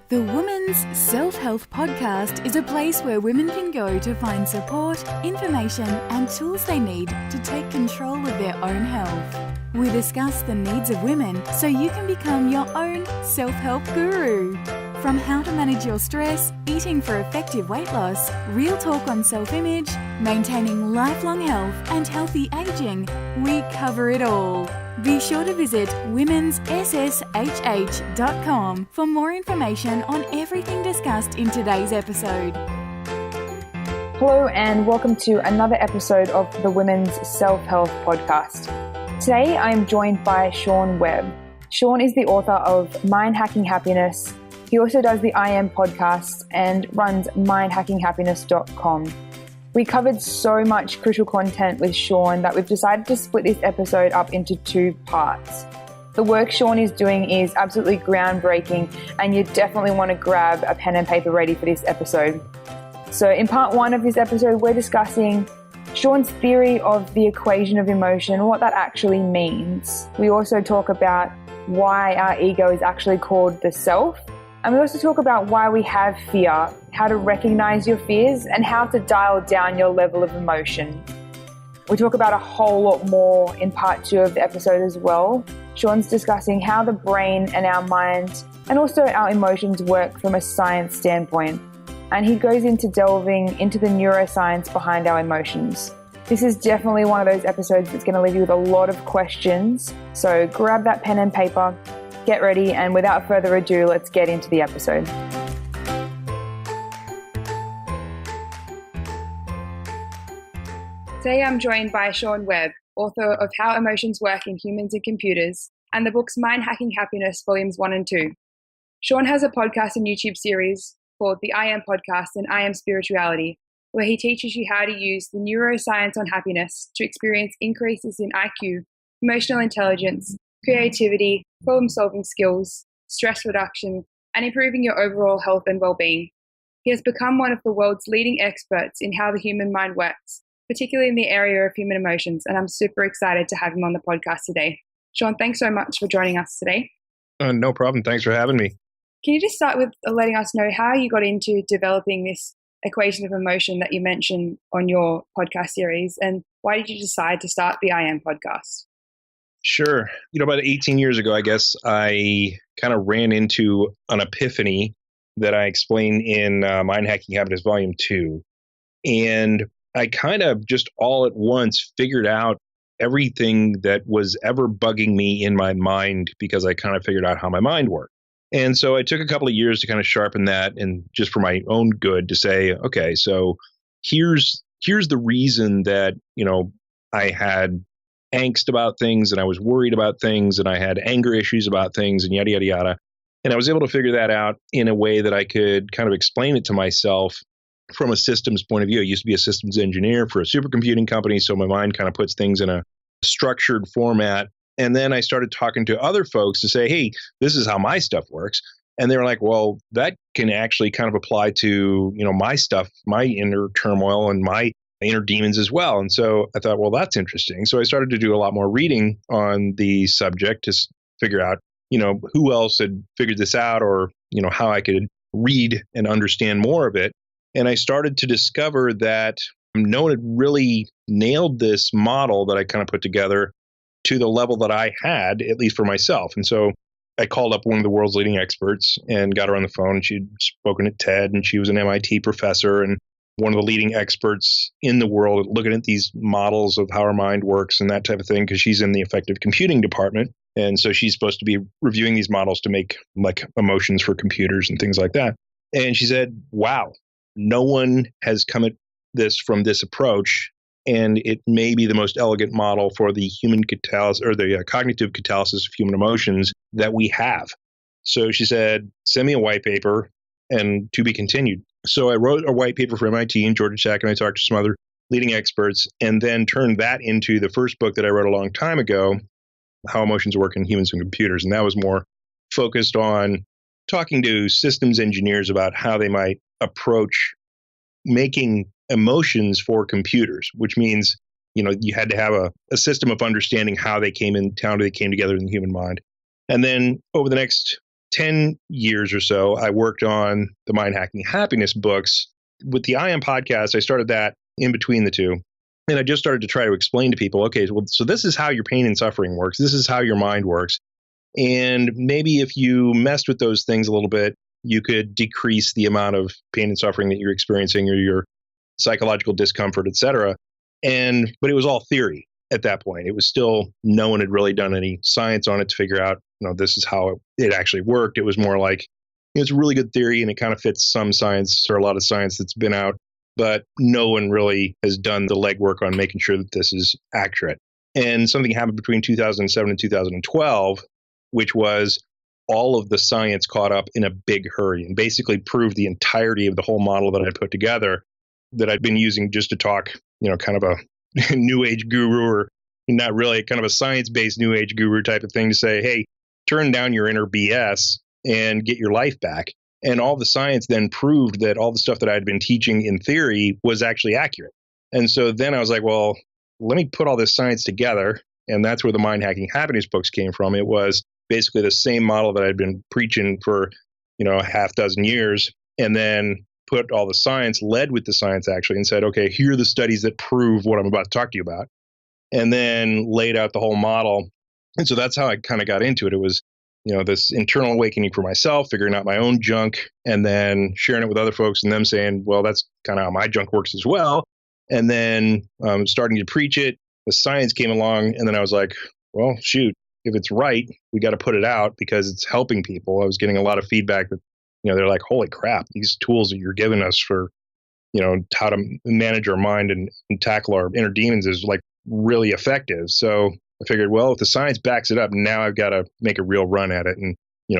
The Women's Self-Help Podcast is a place where women can go to find support, information, and tools they need to take control of their own health. We discuss the needs of women so you can become your own self-help guru. From how to manage your stress, eating for effective weight loss, real talk on self-image, maintaining lifelong health, and healthy aging, we cover it all. Be sure to visit womensSSHH.com for more information on everything discussed in today's episode. Hello and welcome to another episode of the Women's Self-Help Podcast. Today I am joined by Sean Webb. Sean is the author of Mind Hacking Happiness. He also does the I Am podcast and runs mindhackinghappiness.com. We covered so much crucial content with Sean that we've decided to split this episode up into two parts. The work Sean is doing is absolutely groundbreaking, and you definitely want to grab a pen and paper ready for this episode. So in part one of this episode, we're discussing Sean's theory of the equation of emotion, what that actually means. We also talk about why our ego is actually called the self. And we also talk about why we have fear, how to recognize your fears, and how to dial down your level of emotion. We talk about a whole lot more in part two of the episode as well. Sean's discussing how the brain and our mind and also our emotions work from a science standpoint. And he goes into delving into the neuroscience behind our emotions. This is definitely one of those episodes that's going to leave you with a lot of questions. So grab that pen and paper, get ready, and without further ado, let's get into the episode. Today I'm joined by Sean Webb, author of How Emotions Work in Humans and Computers, and the books Mind Hacking Happiness, Volumes 1 and 2. Sean has a podcast and YouTube series called the I Am Podcast and I Am Spirituality, where he teaches you how to use the neuroscience on happiness to experience increases in IQ, emotional intelligence, creativity, problem-solving skills, stress reduction, and improving your overall health and well-being. He has become one of the world's leading experts in how the human mind works, particularly in the area of human emotions, and I'm super excited to have him on the podcast today. Sean, thanks so much for joining us today. No problem. Thanks for having me. Can you just start with letting us know how you got into developing this equation of emotion that you mentioned on your podcast series, and why did you decide to start the I Am podcast? Sure. About 18 years ago, I guess, I kind of ran into an epiphany that I explain in Mind Hacking Happiness Volume 2. And I kind of just all at once figured out everything that was ever bugging me in my mind, because I kind of figured out how my mind worked. And so I took a couple of years to kind of sharpen that, and just for my own good to say, okay, so here's the reason that, I had angst about things, and I was worried about things, and I had anger issues about things, and yada, yada, yada. And I was able to figure that out in a way that I could kind of explain it to myself from a systems point of view. I used to be a systems engineer for a supercomputing company, so my mind kind of puts things in a structured format. And then I started talking to other folks to say, hey, this is how my stuff works. And they were like, well, that can actually kind of apply to, my stuff, my inner turmoil and my inner demons as well. And so I thought, well, that's interesting. So I started to do a lot more reading on the subject to figure out, who else had figured this out, or, how I could read and understand more of it. And I started to discover that no one had really nailed this model that I kind of put together to the level that I had, at least for myself. And so I called up one of the world's leading experts and got her on the phone. She'd spoken at TED, and she was an MIT professor and one of the leading experts in the world looking at these models of how our mind works and that type of thing, because she's in the effective computing department. And so she's supposed to be reviewing these models to make like emotions for computers and things like that. And she said, wow, no one has come at this from this approach. And it may be the most elegant model for the human catalysis, or the cognitive catalysis of human emotions that we have. So she said, send me a white paper, and to be continued. So I wrote a white paper for MIT and Georgia Tech, and I talked to some other leading experts, and then turned that into the first book that I wrote a long time ago, How Emotions Work in Humans and Computers. And that was more focused on talking to systems engineers about how they might approach making emotions for computers, which means, you had to have a system of understanding how they came together in the human mind. And then over the next 10 years or so, I worked on the Mind Hacking Happiness books. With the I Am podcast, I started that in between the two. And I just started to try to explain to people, okay, well, so this is how your pain and suffering works. This is how your mind works. And maybe if you messed with those things a little bit, you could decrease the amount of pain and suffering that you're experiencing or your psychological discomfort, et cetera. But it was all theory at that point. It was still, no one had really done any science on it to figure out, this is how it actually worked. It was more like, it's a really good theory and it kind of fits some science or a lot of science that's been out, but no one really has done the legwork on making sure that this is accurate. And something happened between 2007 and 2012, which was all of the science caught up in a big hurry and basically proved the entirety of the whole model that I put together that I'd been using just to talk, kind of a new age guru, or not really, kind of a science-based new age guru type of thing, to say, hey, turn down your inner BS and get your life back. And all the science then proved that all the stuff that I had been teaching in theory was actually accurate. And so then I was like, well, let me put all this science together. And that's where the Mind Hacking Happiness books came from. It was basically the same model that I'd been preaching for, a half dozen years, and then put all the science, led with the science actually, and said, okay, here are the studies that prove what I'm about to talk to you about. And then laid out the whole model. And so that's how I kind of got into it. It was, this internal awakening for myself, figuring out my own junk, and then sharing it with other folks and them saying, well, that's kind of how my junk works as well. And then starting to preach it, the science came along, and then I was like, well, shoot, if it's right, we got to put it out because it's helping people. I was getting a lot of feedback that, they're like, holy crap, these tools that you're giving us for, how to manage our mind and tackle our inner demons is like really effective. So I figured, well, if the science backs it up, now I've got to make a real run at it and,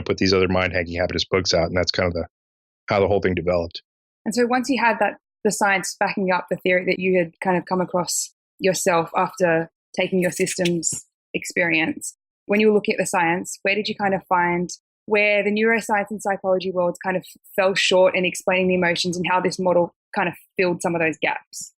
put these other Mind Hacking Happiness books out. And that's kind of how the whole thing developed. And so once you had the science backing up the theory that you had kind of come across yourself after taking your systems experience, when you were looking at the science, where did you kind of find where the neuroscience and psychology worlds kind of fell short in explaining the emotions and how this model kind of filled some of those gaps?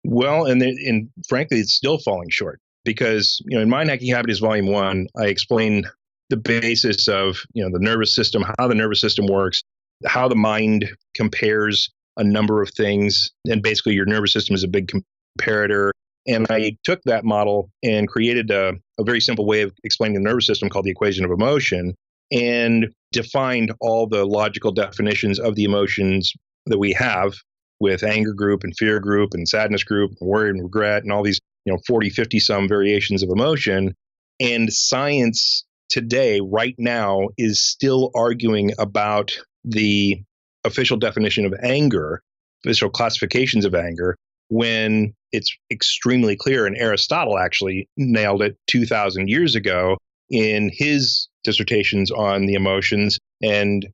Well, and frankly, it's still falling short because, in Mind Hacking Happiness Volume 1, I explain the basis of, the nervous system, how the nervous system works, how the mind compares a number of things. And basically your nervous system is a big comparator. And I took that model and created a very simple way of explaining the nervous system called the equation of emotion, and defined all the logical definitions of the emotions that we have with anger group and fear group and sadness group and worry and regret and all these, 40, 50 some variations of emotion. And science today, right now, is still arguing about the official definition of anger, official classifications of anger, when it's extremely clear. And Aristotle actually nailed it 2,000 years ago in his dissertations on the emotions. And,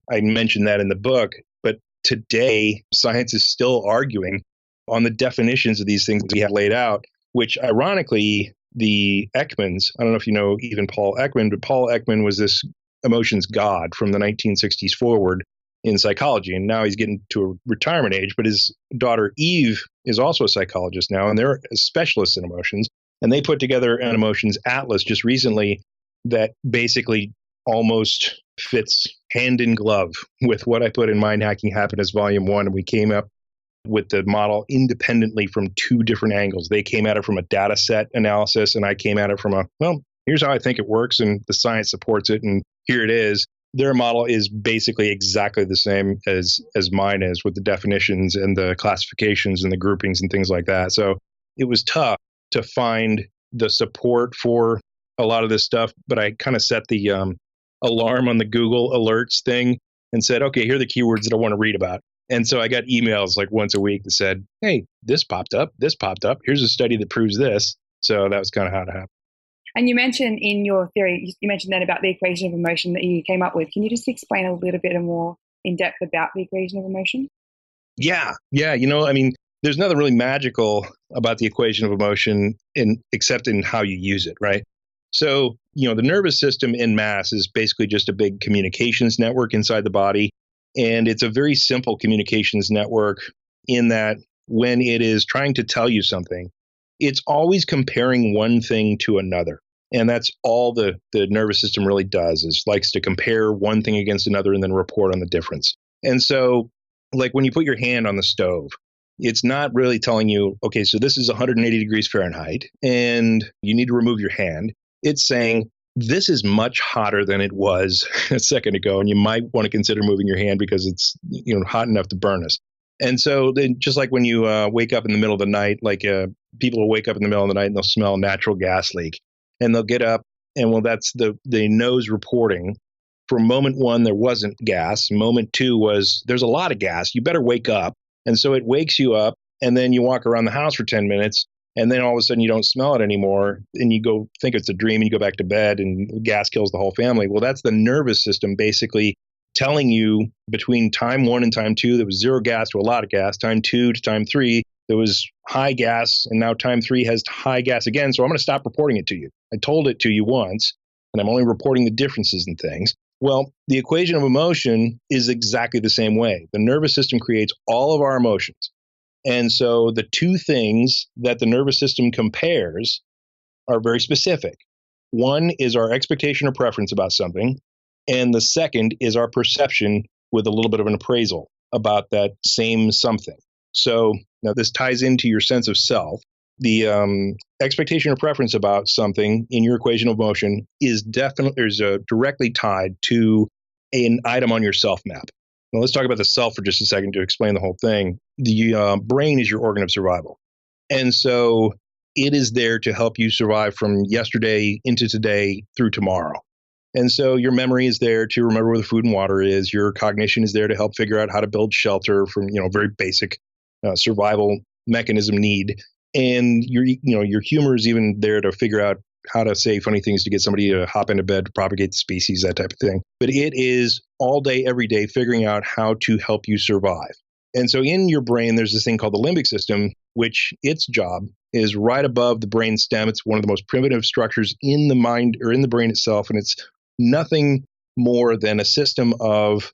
I mentioned that in the book, but today science is still arguing on the definitions of these things we have laid out, which ironically, the Ekmans, I don't know if you know even Paul Ekman, but Paul Ekman was this emotions god from the 1960s forward in psychology. And now he's getting to a retirement age, but his daughter Eve is also a psychologist now, and they're specialists in emotions. And they put together an emotions atlas just recently that basically almost fits hand in glove with what I put in Mind Hacking Happiness Volume 1. And we came up with the model independently from two different angles. They came at it from a data set analysis, and I came at it from here's how I think it works, and the science supports it, and here it is. Their model is basically exactly the same as mine is, with the definitions and the classifications and the groupings and things like that. So it was tough to find the support for a lot of this stuff, but I kind of set the alarm on the Google alerts thing and said, okay, here are the keywords that I want to read about. And so I got emails like once a week that said, hey, this popped up. Here's a study that proves this. So that was kind of how it happened. And you mentioned in your theory, you mentioned then about the equation of emotion that you came up with. Can you just explain a little bit more in depth about the equation of emotion? Yeah. There's nothing really magical about the equation of emotion except in how you use it, right? So, the nervous system en masse is basically just a big communications network inside the body. And it's a very simple communications network in that when it is trying to tell you something, it's always comparing one thing to another. And that's all the nervous system really does, is likes to compare one thing against another and then report on the difference. And so, like when you put your hand on the stove, it's not really telling you, okay, so this is 180 degrees Fahrenheit and you need to remove your hand. It's saying, this is much hotter than it was a second ago, and you might want to consider moving your hand because it's hot enough to burn us. And so then, just like when you wake up in the middle of the night, like people will wake up in the middle of the night and they'll smell a natural gas leak, and they'll get up and, well, that's the nose reporting. For moment one, there wasn't gas. Moment two was, there's a lot of gas. You better wake up. And so it wakes you up, and then you walk around the house for 10 minutes, and then all of a sudden you don't smell it anymore, and you go think it's a dream, and you go back to bed, and gas kills the whole family. Well, that's the nervous system basically telling you between time one and time two, there was zero gas to a lot of gas. Time two to time three, there was high gas, and now time three has high gas again, so I'm going to stop reporting it to you. I told it to you once, and I'm only reporting the differences in things. Well, the equation of emotion is exactly the same way. The nervous system creates all of our emotions. And so the two things that the nervous system compares are very specific. One is our expectation or preference about something, and the second is our perception with a little bit of an appraisal about that same something. So now this ties into your sense of self. The expectation or preference about something in your equation of emotion is directly tied to an item on your self map. Now, let's talk about the self for just a second to explain the whole thing. The brain is your organ of survival. And so it is there to help you survive from yesterday into today through tomorrow. And so your memory is there to remember where the food and water is. Your cognition is there to help figure out how to build shelter from, very basic survival mechanism need. And your humor is even there to figure out how to say funny things to get somebody to hop into bed to propagate the species, that type of thing. But it is all day, every day, figuring out how to help you survive. And so in your brain, there's this thing called the limbic system, which its job is right above the brain stem. It's one of the most primitive structures in the mind or in the brain itself. And it's nothing more than a system of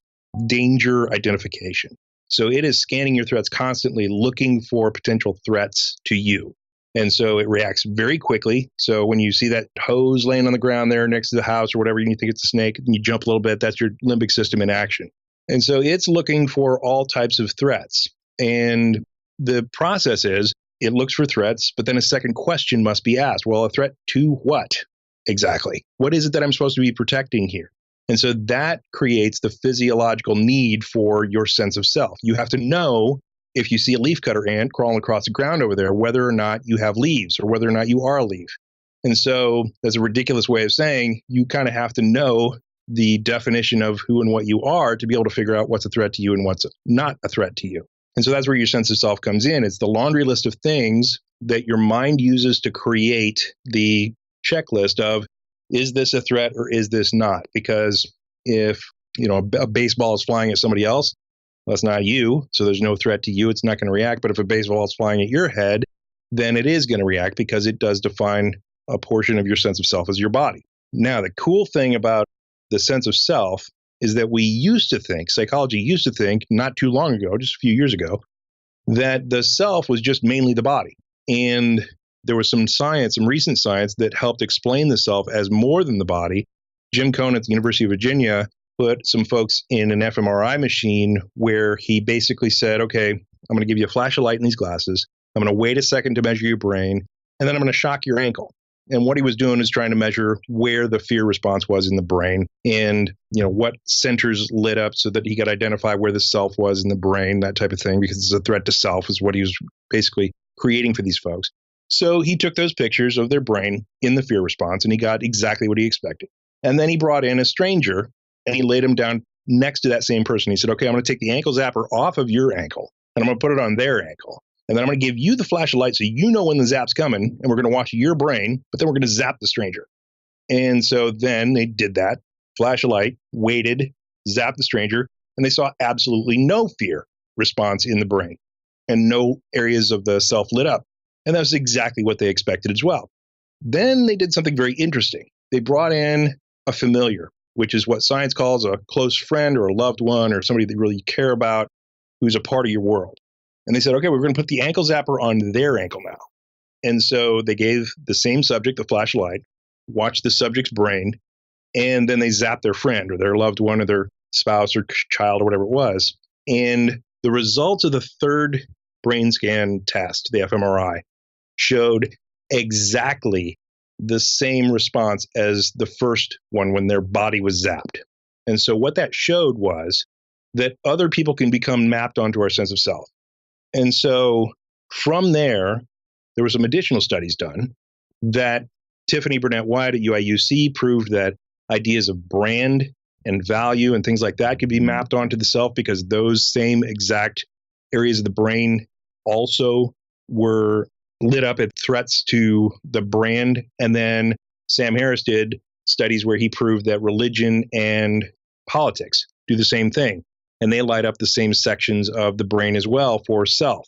danger identification. So it is scanning your threats constantly, looking for potential threats to you. And so it reacts very quickly. So when you see that hose laying on the ground there next to the house or whatever, and you think it's a snake, and you jump a little bit, that's your limbic system in action. And so it's looking for all types of threats. And the process is it looks for threats, but then a second question must be asked. Well, a threat to what exactly? What is it that I'm supposed to be protecting here? And so that creates the physiological need for your sense of self. You have to know if you see a leafcutter ant crawling across the ground over there, whether or not you have leaves or whether or not you are a leaf. And so that's a ridiculous way of saying you kind of have to know the definition of who and what you are to be able to figure out what's a threat to you and what's not a threat to you. And so that's where your sense of self comes in. It's the laundry list of things that your mind uses to create the checklist of, is this a threat or is this not? Because if, a baseball is flying at somebody else, that's not you. So there's no threat to you. It's not going to react. But if a baseball is flying at your head, then it is going to react because it does define a portion of your sense of self as your body. Now, the cool thing about the sense of self is that psychology used to think not too long ago, just a few years ago, that the self was just mainly the body. And there was some recent science that helped explain the self as more than the body. Jim Cohn at the University of Virginia put some folks in an fMRI machine where he basically said, okay, I'm going to give you a flash of light in these glasses. I'm going to wait a second to measure your brain, and then I'm going to shock your ankle. And what he was doing is trying to measure where the fear response was in the brain and, what centers lit up so that he could identify where the self was in the brain, that type of thing, because it's a threat to self is what he was basically creating for these folks. So he took those pictures of their brain in the fear response, and he got exactly what he expected. And then he brought in a stranger, and he laid him down next to that same person. He said, okay, I'm going to take the ankle zapper off of your ankle, and I'm going to put it on their ankle. And then I'm going to give you the flash of light so you know when the zap's coming, and we're going to watch your brain, but then we're going to zap the stranger. And so then they did that, flash of light, waited, zapped the stranger, and they saw absolutely no fear response in the brain and no areas of the self lit up. And that was exactly what they expected as well. Then they did something very interesting. They brought in a familiar, which is what science calls a close friend or a loved one or somebody that really you care about who's a part of your world. And they said, okay, we're going to put the ankle zapper on their ankle now. And so they gave the same subject the flashlight. watch the subject's brain, and then they zap their friend or their loved one or their spouse or child or whatever it was. And the results of the third brain scan test, the fMRI, showed exactly the same response as the first one when their body was zapped. And so what that showed was that other people can become mapped onto our sense of self. And so from there were some additional studies done that Tiffany Burnett-White at UIUC proved that ideas of brand and value and things like that could be mapped onto the self because those same exact areas of the brain also were lit up at threats to the brand. And then Sam Harris did studies where he proved that religion and politics do the same thing. And they light up the same sections of the brain as well for self.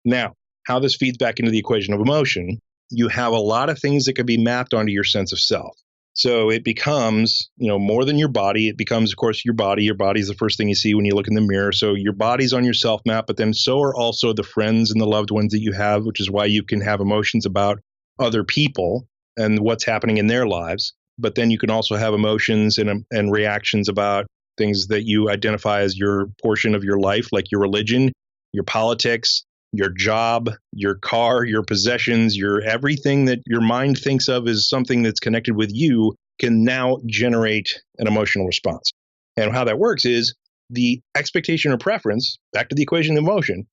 Now, how this feeds back into the equation of emotion, you have a lot of things that can be mapped onto your sense of self. So it becomes, more than your body. It becomes, of course, your body. Your body is the first thing you see when you look in the mirror. So your body's on your self map, but then so are also the friends and the loved ones that you have, which is why you can have emotions about other people and what's happening in their lives. But then you can also have emotions and reactions about things that you identify as your portion of your life, like your religion, your politics, your job, your car, your possessions, your everything that your mind thinks of as something that's connected with you can now generate an emotional response. And how that works is the expectation or preference, back to the equation of emotion,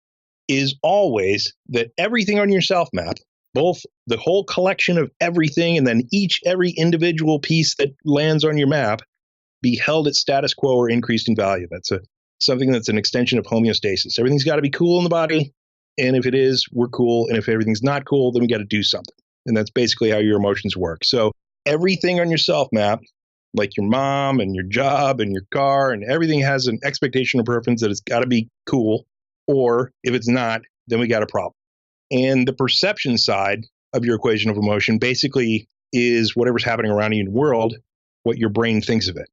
is always that everything on your self map, both the whole collection of everything and then every individual piece that lands on your map, be held at status quo or increased in value. That's something that's an extension of homeostasis. Everything's got to be cool in the body. And if it is, we're cool. And if everything's not cool, then we got to do something. And that's basically how your emotions work. So everything on your self map, like your mom and your job and your car and everything has an expectation or preference that it's got to be cool. Or if it's not, then we got a problem. And the perception side of your equation of emotion basically is whatever's happening around you in the world, what your brain thinks of it.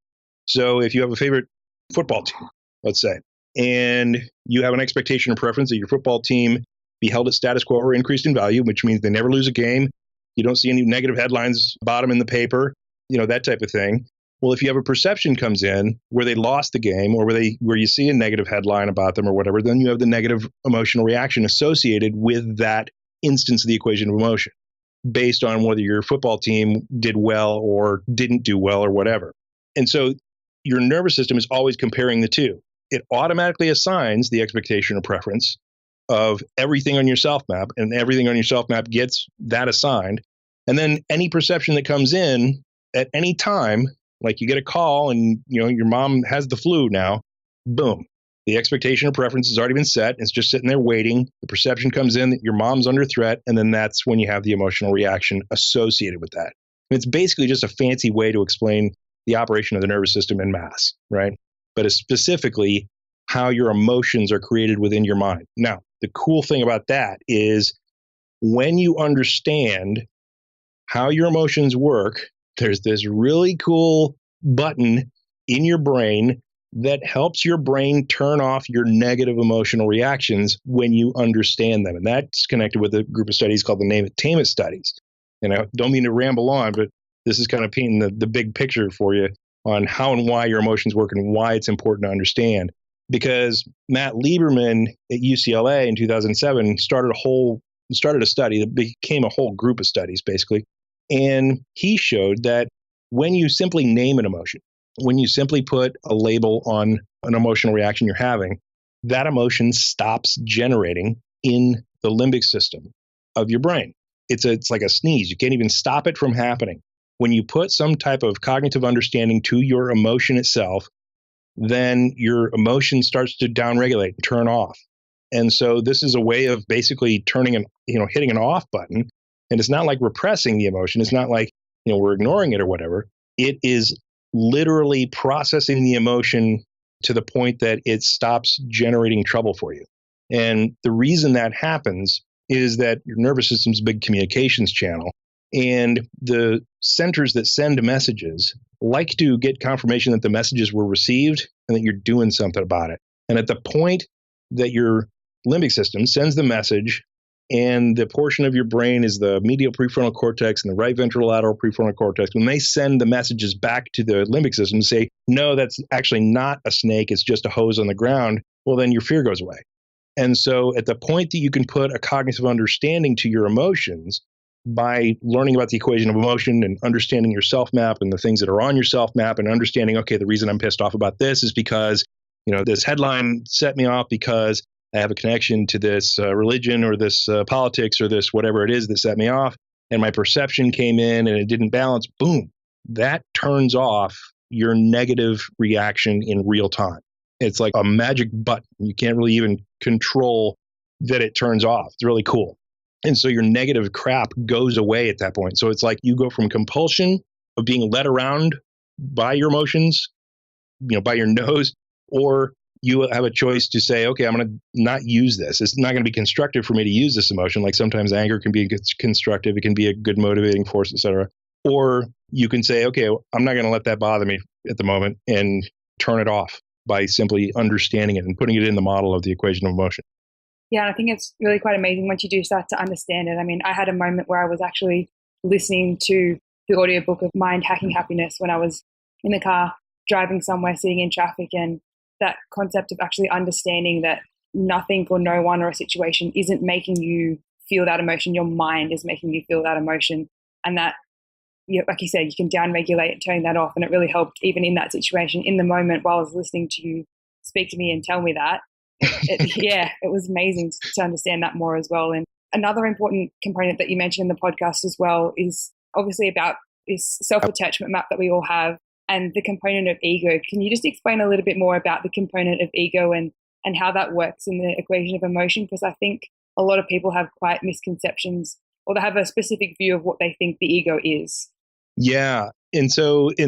So if you have a favorite football team, let's say, and you have an expectation or preference that your football team be held at status quo or increased in value, which means they never lose a game. You don't see any negative headlines about them in the paper, that type of thing. Well, if you have a perception comes in where they lost the game or where you see a negative headline about them or whatever, then you have the negative emotional reaction associated with that instance of the equation of emotion based on whether your football team did well or didn't do well or whatever. And so your nervous system is always comparing the two. It automatically assigns the expectation or preference of everything on your self map, and everything on your self map gets that assigned. And then any perception that comes in at any time, like you get a call and your mom has the flu now, boom, the expectation or preference has already been set. It's just sitting there waiting. The perception comes in that your mom's under threat, and then that's when you have the emotional reaction associated with that. And it's basically just a fancy way to explain the operation of the nervous system en masse, right? But it's specifically how your emotions are created within your mind. Now, the cool thing about that is when you understand how your emotions work, there's this really cool button in your brain that helps your brain turn off your negative emotional reactions when you understand them. And that's connected with a group of studies called the Name It, Tame It studies. And I don't mean to ramble on, but this is kind of painting the big picture for you on how and why your emotions work and why it's important to understand. Because Matt Lieberman at UCLA in 2007 started a study that became a whole group of studies, basically. And he showed that when you simply name an emotion, when you simply put a label on an emotional reaction you're having, that emotion stops generating in the limbic system of your brain. It's like a sneeze. You can't even stop it from happening. When you put some type of cognitive understanding to your emotion itself, then your emotion starts to downregulate and turn off. And so this is a way of basically hitting an off button. And it's not like repressing the emotion. It's not like, we're ignoring it or whatever. It is literally processing the emotion to the point that it stops generating trouble for you. And the reason that happens is that your nervous system's a big communications channel. And the centers that send messages like to get confirmation that the messages were received and that you're doing something about it. And at the point that your limbic system sends the message and the portion of your brain is the medial prefrontal cortex and the right ventrolateral prefrontal cortex. When they send the messages back to the limbic system and say, no, that's actually not a snake, it's just a hose on the ground, well, then your fear goes away. And so at the point that you can put a cognitive understanding to your emotions by learning about the equation of emotion and understanding your self map and the things that are on your self map and understanding, okay, the reason I'm pissed off about this is because, this headline set me off because I have a connection to this religion or this politics or this whatever it is that set me off. And my perception came in and it didn't balance. Boom. That turns off your negative reaction in real time. It's like a magic button. You can't really even control that it turns off. It's really cool. And so your negative crap goes away at that point. So it's like you go from compulsion of being led around by your emotions, by your nose, or you have a choice to say, okay, I'm going to not use this. It's not going to be constructive for me to use this emotion. Like sometimes anger can be constructive. It can be a good motivating force, et cetera. Or you can say, okay, I'm not going to let that bother me at the moment and turn it off by simply understanding it and putting it in the model of the equation of emotion. Yeah, and I think it's really quite amazing once you do start to understand it. I mean, I had a moment where I was actually listening to the audiobook of Mind Hacking Happiness when I was in the car driving somewhere, sitting in traffic, and that concept of actually understanding that nothing or no one or a situation isn't making you feel that emotion. Your mind is making you feel that emotion. And that, like you said, you can downregulate and turn that off. And it really helped even in that situation, in the moment while I was listening to you speak to me and tell me that. It was amazing to understand that more as well. And another important component that you mentioned in the podcast as well is obviously about this self-attachment map that we all have and the component of ego. Can you just explain a little bit more about the component of ego and how that works in the equation of emotion? Because I think a lot of people have quite misconceptions, or they have a specific view of what they think the ego is. Yeah. And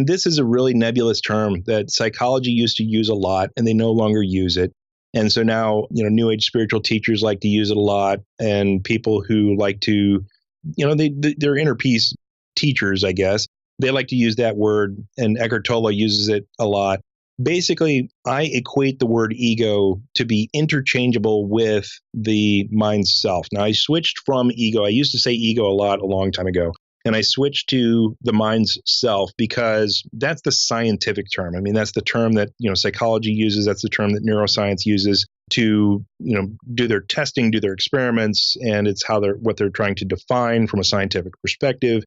this is a really nebulous term that psychology used to use a lot, and they no longer use it. And so now, New Age spiritual teachers like to use it a lot, and people who like to, they're inner peace teachers, I guess. They like to use that word, and Eckhart Tolle uses it a lot. Basically, I equate the word ego to be interchangeable with the mind's self. Now, I switched from ego. I used to say ego a lot a long time ago, and I switched to the mind's self because that's the scientific term. I mean, that's the term that, psychology uses. That's the term that neuroscience uses to, do their testing, do their experiments, and it's what they're trying to define from a scientific perspective.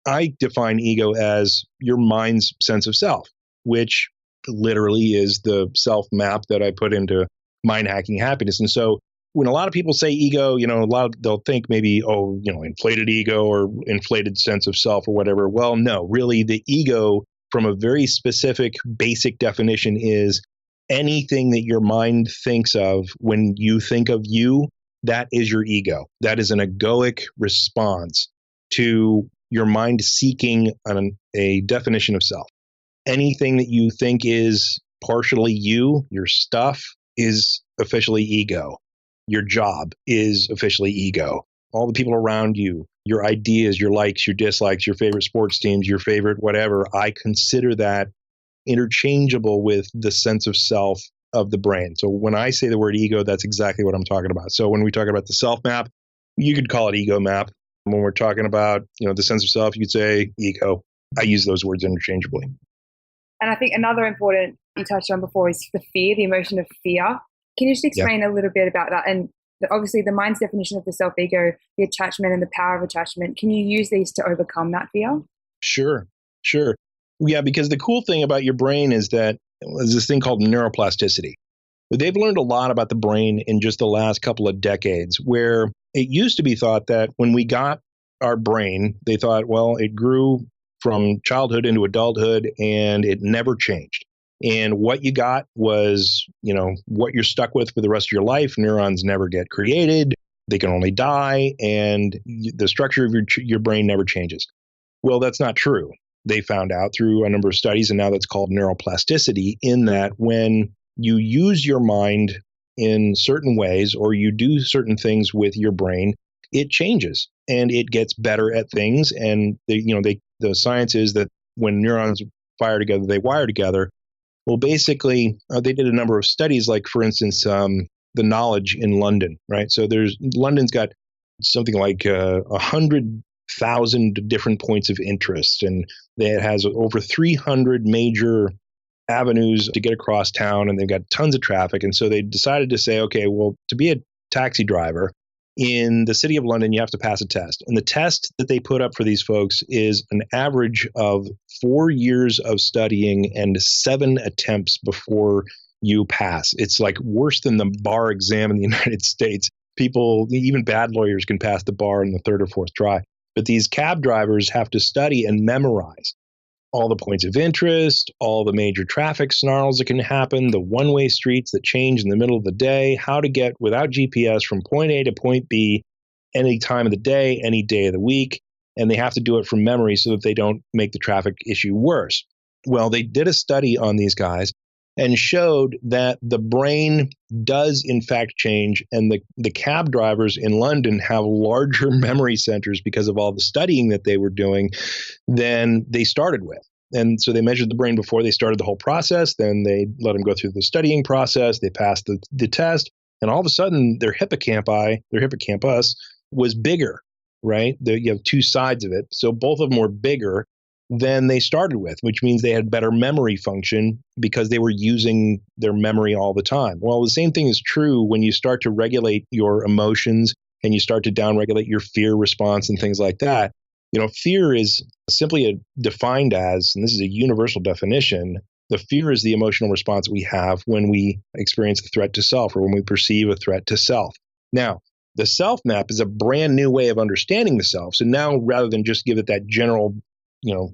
I define ego as your mind's sense of self, which literally is the self map that I put into Mind Hacking Happiness. And so when a lot of people say ego, they'll think maybe, inflated ego or inflated sense of self or whatever. Well, no, really the ego from a very specific basic definition is anything that your mind thinks of when you think of you, that is your ego. That is an egoic response to your mind seeking a definition of self. Anything that you think is partially you, your stuff, is officially ego. Your job is officially ego. All the people around you, your ideas, your likes, your dislikes, your favorite sports teams, your favorite whatever, I consider that interchangeable with the sense of self of the brain. So when I say the word ego, that's exactly what I'm talking about. So when we talk about the self map, you could call it ego map. When we're talking about, the sense of self, you could say ego. I use those words interchangeably. And I think another important you touched on before is the fear, the emotion of fear. Can you just explain a little bit about that? And obviously the mind's definition of the self-ego, the attachment and the power of attachment. Can you use these to overcome that fear? Sure. Yeah, because the cool thing about your brain is that there's this thing called neuroplasticity. They've learned a lot about the brain in just the last couple of decades, where it used to be thought that when we got our brain, they thought, well, it grew from childhood into adulthood and it never changed. And what you got was, what you're stuck with for the rest of your life. Neurons never get created. They can only die. And the structure of your brain never changes. Well, that's not true. They found out through a number of studies, and now that's called neuroplasticity, in that when you use your mind in certain ways or you do certain things with your brain, it changes and it gets better at things. And the science is that when neurons fire together, they wire together. Well, basically, they did a number of studies, like, for instance, the Knowledge in London, right? So London's got something like 100,000 different points of interest, and it has over 300 major avenues to get across town, and they've got tons of traffic. And so they decided to say, okay, well, to be a taxi driver in the city of London, you have to pass a test. And the test that they put up for these folks is an average of 4 years of studying and 7 attempts before you pass. It's like worse than the bar exam in the United States. People, even bad lawyers, can pass the bar in the 3rd or 4th try. But these cab drivers have to study and memorize all the points of interest, all the major traffic snarls that can happen, the one-way streets that change in the middle of the day, how to get without GPS from point A to point B any time of the day, any day of the week. And they have to do it from memory so that they don't make the traffic issue worse. Well, they did a study on these guys and showed that the brain does in fact change, and the cab drivers in London have larger memory centers because of all the studying that they were doing than they started with. And so they measured the brain before they started the whole process, then they let them go through the studying process, they passed the test, and all of a sudden their hippocampus was bigger, right? You have 2 sides of it. So both of them were bigger than they started with, which means they had better memory function because they were using their memory all the time. Well, the same thing is true when you start to regulate your emotions and you start to downregulate your fear response and things like that. Fear is simply defined as, and this is a universal definition, the fear is the emotional response we have when we experience a threat to self or when we perceive a threat to self. Now, the self map is a brand new way of understanding the self. So now, rather than just give it that general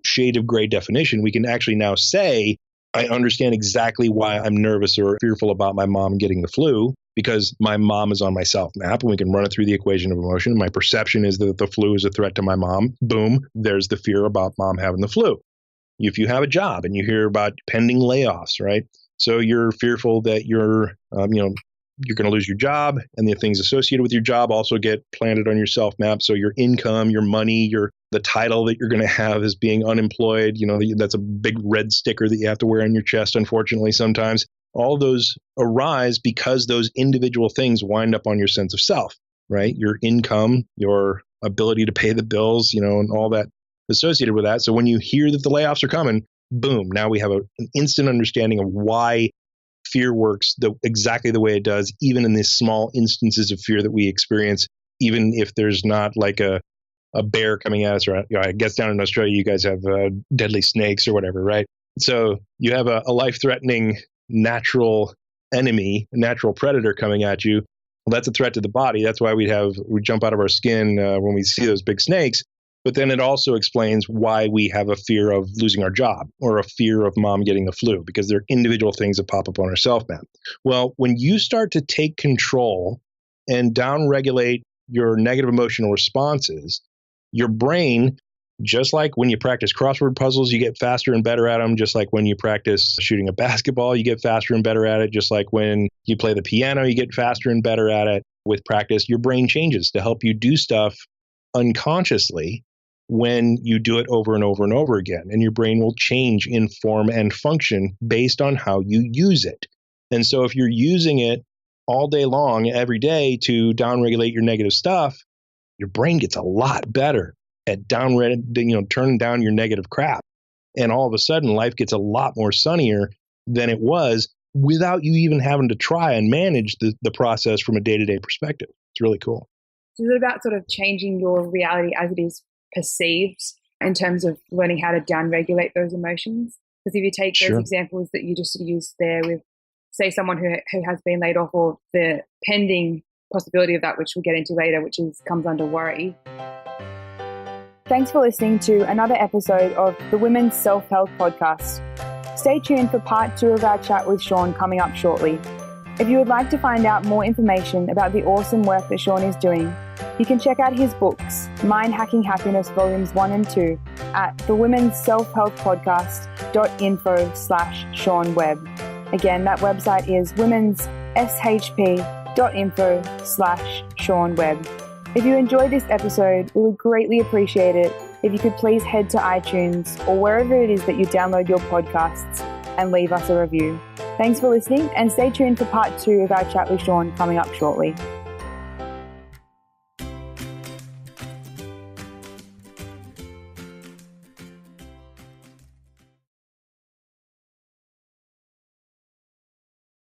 shade of gray definition, we can actually now say, I understand exactly why I'm nervous or fearful about my mom getting the flu, because my mom is on my self map, and we can run it through the equation of emotion. My perception is that the flu is a threat to my mom. Boom, there's the fear about mom having the flu. If you have a job and you hear about pending layoffs, right? So you're fearful that you're going to lose your job, and the things associated with your job also get planted on your self map. So your income, your money, the title that you're going to have as being unemployed, that's a big red sticker that you have to wear on your chest, unfortunately, sometimes. All those arise because those individual things wind up on your sense of self, right? Your income, your ability to pay the bills, and all that associated with that. So when you hear that the layoffs are coming, boom, now we have an instant understanding of why fear works exactly the way it does, even in these small instances of fear that we experience, even if there's not like a bear coming at us, or I guess down in Australia, you guys have deadly snakes or whatever, right? So you have a life-threatening natural enemy, a natural predator coming at you. Well, that's a threat to the body. That's why we jump out of our skin when we see those big snakes. But then it also explains why we have a fear of losing our job or a fear of mom getting the flu, because they're individual things that pop up on our self map. Well, when you start to take control and downregulate your negative emotional responses, your brain, just like when you practice crossword puzzles, you get faster and better at them. Just like when you practice shooting a basketball, you get faster and better at it. Just like when you play the piano, you get faster and better at it. With practice, your brain changes to help you do stuff unconsciously when you do it over and over and over again. And your brain will change in form and function based on how you use it. And so if you're using it all day long, every day, to downregulate your negative stuff, your brain gets a lot better at turning down your negative crap. And all of a sudden, life gets a lot more sunnier than it was without you even having to try and manage the process from a day-to-day perspective. It's really cool. So is it about sort of changing your reality as it is perceived in terms of learning how to downregulate those emotions? Because if you take those examples that you just used there with, say, someone who has been laid off, or the pending possibility of that, which we'll get into later, which comes under worry. Thanks for listening to another episode of the Women's Self-Help Podcast. Stay tuned for part 2 of our chat with Sean coming up shortly. If you would like to find out more information about the awesome work that Sean is doing, you can check out his books, Mind Hacking Happiness Volumes 1 and 2, at thewomensselfhelppodcast.info/Sean Webb. Again, that website is women'sshp.info/Sean Webb. If you enjoyed this episode, we would greatly appreciate it if you could please head to iTunes or wherever it is that you download your podcasts and leave us a review. Thanks for listening, and stay tuned for part 2 of our chat with Sean coming up shortly.